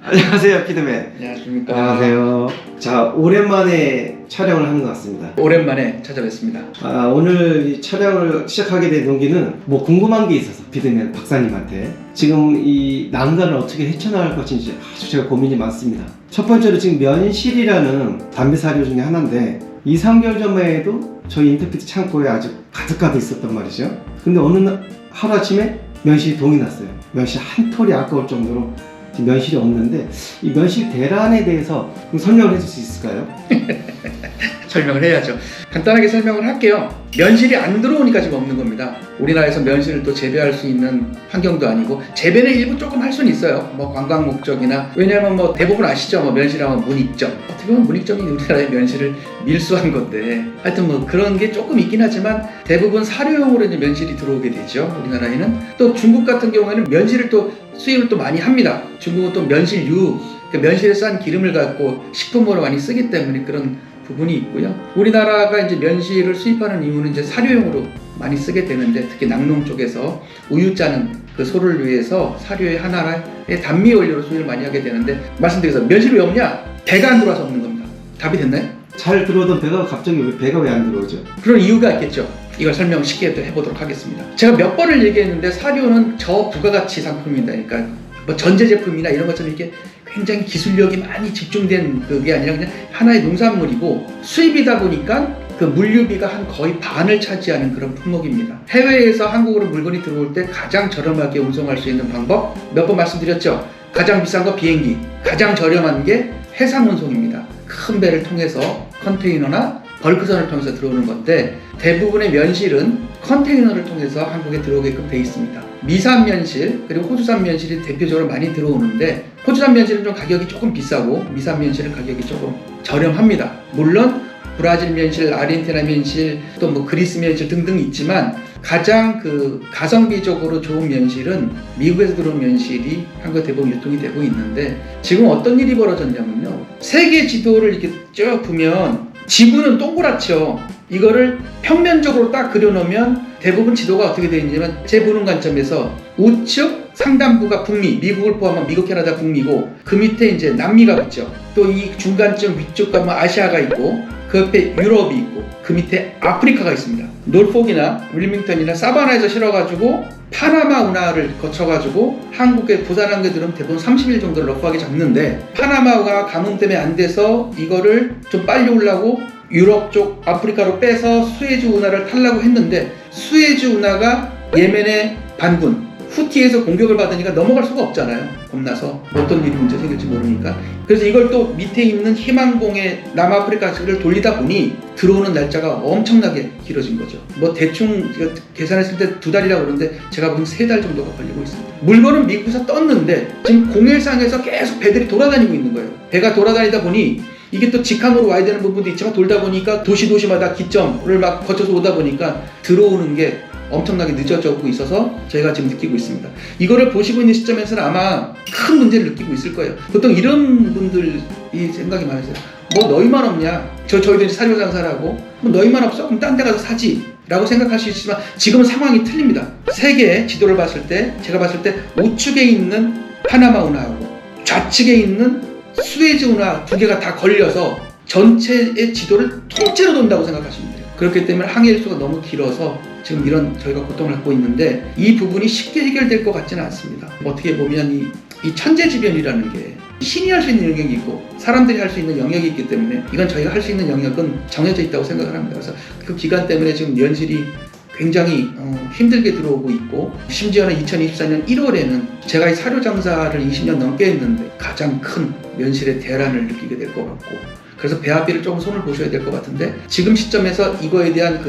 안녕하세요, 피드맨. 안녕하십니까. 안녕하세요. 자, 오랜만에 촬영을 하는 것 같습니다. 오랜만에 찾아뵙습니다. 오늘 이 촬영을 시작하게 된 동기는 뭐 궁금한 게 있어서 피드맨 박사님한테 지금 이 난간을 어떻게 헤쳐나갈 것인지 아주 제가 고민이 많습니다. 첫 번째로 지금 면실이라는 담배 사료 중에 하나인데 2, 3개월 전만 해도 저희 인터피트 창고에 아주 가득가득 있었단 말이죠. 근데 어느 날 하루아침에 면실이 동이 났어요. 면실 한 톨이 아까울 정도로 면실이 없는데 이 면실 대란에 대해서 좀 설명을 해줄 수 있을까요? 설명을 해야죠. 간단하게 설명을 할게요. 면실이 안 들어오니까 지금 없는 겁니다. 우리나라에서 면실을 또 재배할 수 있는 환경도 아니고, 재배는 일부 조금 할 수는 있어요. 뭐 관광 목적이나, 왜냐하면 뭐 대부분 아시죠? 뭐 면실하면 문익점. 어떻게 보면 문익점이 우리나라의 면실을 밀수한 건데, 하여튼 뭐 그런 게 조금 있긴 하지만 대부분 사료용으로 이제 면실이 들어오게 되죠. 우리나라에는. 또 중국 같은 경우에는 면실을 또 수입을 또 많이 합니다. 중국은 또 면실유, 면실에 싼 기름을 갖고 식품으로 많이 쓰기 때문에 그런 부분이 있고요. 우리나라가 이제 면실을 수입하는 이유는 이제 사료용으로 많이 쓰게 되는데, 특히 낙농 쪽에서 우유 짜는 그 소를 위해서 사료의 하나의 단미 원료로 수입을 많이 하게 되는데, 말씀드려서 면실이 왜 없냐? 배가 안 들어와서 없는 겁니다. 답이 됐나요? 잘 들어오던 배가 갑자기 배가 왜 안 들어오죠? 그런 이유가 있겠죠. 이걸 설명 쉽게 해보도록 하겠습니다. 제가 몇 번을 얘기했는데 사료는 저부가가치 상품이다. 그러니까 뭐 전제 제품이나 이런 것처럼 이렇게 굉장히 기술력이 많이 집중된 그게 아니라 그냥 하나의 농산물이고, 수입이다 보니까 그 물류비가 한 거의 반을 차지하는 그런 품목입니다. 해외에서 한국으로 물건이 들어올 때 가장 저렴하게 운송할 수 있는 방법 몇 번 말씀드렸죠. 가장 비싼 거 비행기, 가장 저렴한 게 해상 운송입니다. 큰 배를 통해서 컨테이너나 벌크선을 통해서 들어오는 건데, 대부분의 면실은 컨테이너를 통해서 한국에 들어오게끔 돼 있습니다. 미산 면실 그리고 호주산 면실이 대표적으로 많이 들어오는데, 호주산 면실은 좀 가격이 조금 비싸고 미산 면실은 가격이 조금 저렴합니다. 물론 브라질 면실, 아르헨티나 면실, 또 뭐 그리스 면실 등등 있지만 가장 그 가성비적으로 좋은 면실은 미국에서 들어온 면실이 한국에 대부분 유통이 되고 있는데, 지금 어떤 일이 벌어졌냐면요. 세계 지도를 이렇게 쭉 보면 지구는 동그랗죠. 이거를 평면적으로 딱 그려놓으면 대부분 지도가 어떻게 되어 있냐면, 제 보는 관점에서 우측 상단부가 북미, 미국을 포함한 미국, 캐나다, 북미고, 그 밑에 이제 남미가 있죠. 또 이 중간쯤 위쪽 가면 아시아가 있고, 그 옆에 유럽이 있고, 그 밑에 아프리카가 있습니다. 놀폭이나 윌밍턴이나 사바나에서 실어가지고 파나마 운하를 거쳐가지고 한국에 부산한 게들은 대부분 30일 정도를 러프하게 잡는데, 파나마가 가뭄 때문에 안 돼서 이거를 좀 빨리 오려고 유럽 쪽 아프리카로 빼서 수에즈 운하를 타려고 했는데, 수에즈 운하가 예멘의 반군 후티에서 공격을 받으니까 넘어갈 수가 없잖아요. 겁나서 어떤 일이 문제 생길지 모르니까. 그래서 이걸 또 밑에 있는 희망봉의 남아프리카를 돌리다 보니 들어오는 날짜가 엄청나게 길어진 거죠. 뭐 대충 계산했을 때 2달이라고 그러는데 제가 보기엔 3달 정도가 걸리고 있습니다. 물건은 미국에서 떴는데 지금 공해상에서 계속 배들이 돌아다니고 있는 거예요. 배가 돌아다니다 보니 이게 또 직항으로 와야 되는 부분도 있지만, 돌다 보니까 도시마다 기점을 막 거쳐서 오다 보니까 들어오는 게 엄청나게 늦어지고 있어서 저희가 지금 느끼고 있습니다. 이거를 보시고 있는 시점에서는 아마 큰 문제를 느끼고 있을 거예요. 보통 이런 분들이 생각이 많으세요. 뭐 너희만 없냐? 저희들이 사료 장사를 하고, 뭐 너희만 없어? 그럼 딴 데 가서 사지 라고 생각할 수 있지만, 지금은 상황이 틀립니다. 세계의 지도를 봤을 때, 제가 봤을 때 우측에 있는 파나마 운하하고 좌측에 있는 수에즈 운하 2개가 다 걸려서 전체의 지도를 통째로 돈다고 생각하시면 돼요. 그렇기 때문에 항해일수가 너무 길어서 지금 이런 저희가 고통을 갖고 있는데, 이 부분이 쉽게 해결될 것 같지는 않습니다. 어떻게 보면 이 천재지변이라는 게 신이 할 수 있는 영역이 있고 사람들이 할 수 있는 영역이 있기 때문에, 이건 저희가 할 수 있는 영역은 정해져 있다고 생각을 합니다. 그래서 그 기간 때문에 지금 면실이 굉장히 힘들게 들어오고 있고, 심지어는 2024년 1월에는 제가 이 사료 장사를 20년 넘게 했는데 가장 큰 면실의 대란을 느끼게 될 것 같고, 그래서 배합비를 조금 손을 보셔야 될 것 같은데, 지금 시점에서 이거에 대한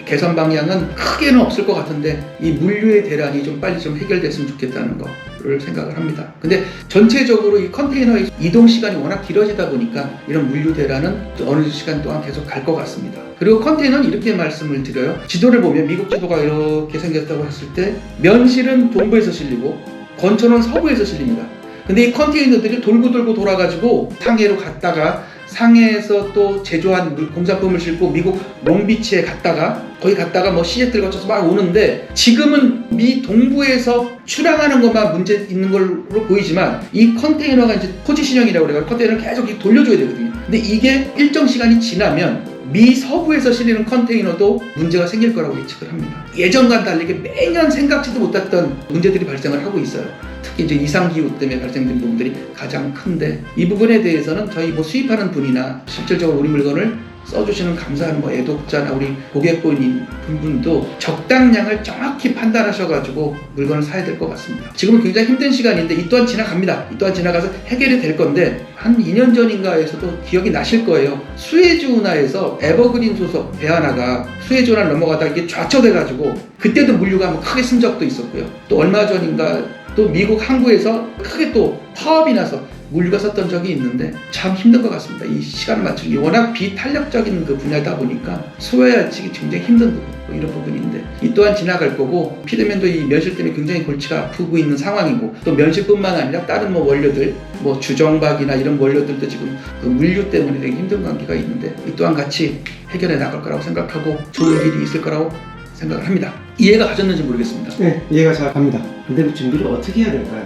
개선 방향은 크게는 없을 것 같은데, 이 물류의 대란이 좀 빨리 좀 해결됐으면 좋겠다는 거를 생각을 합니다. 근데 전체적으로 이 컨테이너의 이동 시간이 워낙 길어지다 보니까 이런 물류 대란은 또 어느 시간 동안 계속 갈 것 같습니다. 그리고 컨테이너는 이렇게 말씀을 드려요. 지도를 보면 미국 지도가 이렇게 생겼다고 했을 때, 면실은 동부에서 실리고 건초는 서부에서 실립니다. 근데 이 컨테이너들이 돌고 돌아가지고 상해로 갔다가 상해에서 또 제조한 공산품을 싣고 미국 롱비치에 갔다가 거기 갔다가 뭐 시애틀 거쳐서 막 오는데 지금은 미 동부에서 출항하는 것만 문제 있는 걸로 보이지만 이 컨테이너가 이제 포지셔닝이라고 그래요. 컨테이너를 계속 돌려줘야 되거든요. 근데 이게 일정 시간이 지나면 미 서부에서 실리는 컨테이너도 문제가 생길 거라고 예측을 합니다. 예전과는 다르게 매년 생각지도 못했던 문제들이 발생을 하고 있어요. 특히 이제 이상기후 때문에 발생된 부분들이 가장 큰데 이 부분에 대해서는 저희 뭐 수입하는 분이나 실질적으로 우리 물건을 써주시는 감사한 뭐 애독자나 우리 고객분인 분도 적당량을 정확히 판단하셔가지고 물건을 사야 될 것 같습니다. 지금은 굉장히 힘든 시간인데 이 또한 지나갑니다. 이 또한 지나가서 해결이 될 건데 한 2년 전인가에서도 기억이 나실 거예요. 수에즈 운하에서 에버그린 소속 배 하나가 수에즈 운하를 넘어가다 이게 좌초돼가지고 그때도 물류가 뭐 크게 쓴 적도 있었고요. 또 얼마 전인가 또 미국 항구에서 크게 또 파업이 나서 물류가 섰던 적이 있는데 참 힘든 것 같습니다. 이 시간을 맞추기 워낙 비탄력적인 그 분야다 보니까 소화하기 굉장히 힘든 부분 뭐 이런 부분인데 이 또한 지나갈 거고 피드맨도 이 면실 때문에 굉장히 골치가 아프고 있는 상황이고 또 면실뿐만 아니라 다른 뭐 원료들 뭐 주정박이나 이런 원료들도 지금 그 물류 때문에 되게 힘든 관계가 있는데 이 또한 같이 해결해 나갈 거라고 생각하고 좋은 길이 있을 거라고 생각을 합니다. 이해가 가셨는지 모르겠습니다. 네, 이해가 잘 갑니다. 근데 그 준비를 어떻게 해야 될까요?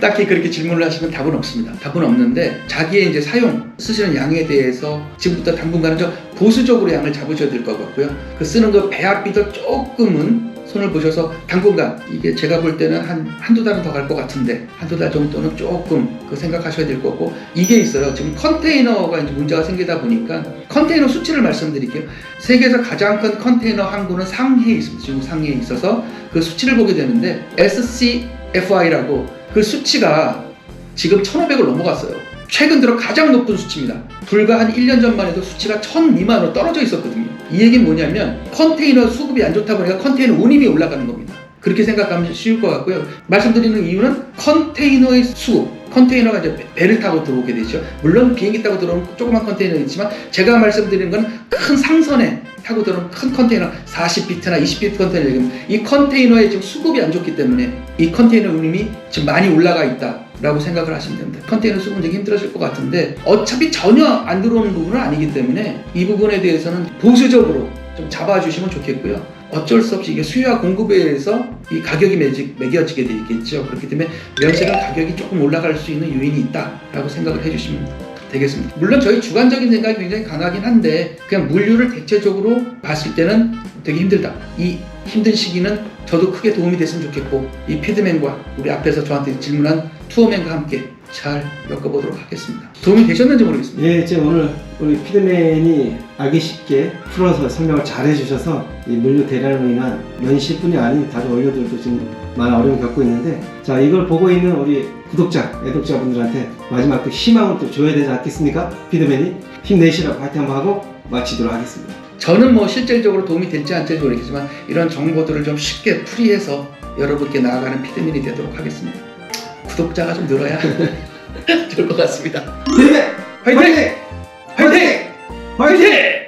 딱히 그렇게 질문을 하시면 답은 없습니다. 답은 없는데 자기의 이제 사용 쓰시는 양에 대해서 지금부터 당분간은 좀 보수적으로 양을 잡으셔야 될 것 같고요. 그 쓰는 그 배합비도 조금은 손을 보셔서 당분간 이게 제가 볼 때는 한두 달은 더 갈 것 같은데 한두 달 정도는 조금 그 생각하셔야 될 거고 이게 있어요. 지금 컨테이너가 이제 문제가 생기다 보니까 컨테이너 수치를 말씀드릴게요. 세계에서 가장 큰 컨테이너 항구는 상해에 있습니다. 지금 상해에 있어서 그 수치를 보게 되는데 SCFI라고 그 수치가 지금 1,500을 넘어갔어요. 최근 들어 가장 높은 수치입니다. 불과 한 1년 전만 해도 수치가 1,000 미만으로 떨어져 있었거든요. 이 얘기는 뭐냐면 컨테이너 수급이 안 좋다 보니까 컨테이너 운임이 올라가는 겁니다. 그렇게 생각하면 쉬울 것 같고요. 말씀드리는 이유는 컨테이너의 수급, 컨테이너가 이제 배를 타고 들어오게 되죠. 물론 비행기 타고 들어오는 조그만 컨테이너는 있지만 제가 말씀드리는 건 큰 상선에 타고 들어오는 큰 컨테이너 40피트나 20피트 컨테이너 얘기합니다. 이 컨테이너에 지금 수급이 안 좋기 때문에 이 컨테이너 운임이 지금 많이 올라가 있다 라고 생각을 하시면 됩니다. 컨테이너 수급은 되게 힘들어질 것 같은데 어차피 전혀 안 들어오는 부분은 아니기 때문에 이 부분에 대해서는 보수적으로 좀 잡아주시면 좋겠고요. 어쩔 수 없이 이게 수요와 공급에 의해서 이 가격이 매겨지게 되겠죠. 그렇기 때문에 면세는 가격이 조금 올라갈 수 있는 요인이 있다라고 생각을 해주시면 되겠습니다. 물론 저희 주관적인 생각이 굉장히 강하긴 한데 그냥 물류를 대체적으로 봤을 때는 되게 힘들다. 이 힘든 시기는 저도 크게 도움이 됐으면 좋겠고 이 피드맨과 우리 앞에서 저한테 질문한 투어맨과 함께 잘 엮어보도록 하겠습니다. 도움이 되셨는지 모르겠습니다. 예, 지금 오늘 우리 피드맨이 알기 쉽게 풀어서 설명을 잘 해주셔서 이 물류 대란으로 인한 면실뿐이 아닌 다른 원료들도 지금 많은 어려움을 겪고 있는데 자 이걸 보고 있는 우리 구독자, 애독자분들한테 마지막 또 희망을 또 줘야 되지 않겠습니까? 피드맨이 힘내시라고 파이팅 한번 하고 마치도록 하겠습니다. 저는 뭐 실질적으로 도움이 될지 안 될지 모르겠지만 이런 정보들을 좀 쉽게 풀이해서 여러분께 나아가는 피드맨이 되도록 하겠습니다. 구독자가 좀 늘어야 좋을 것 같습니다. 피드맨! 화이팅! 화이팅! 화이팅!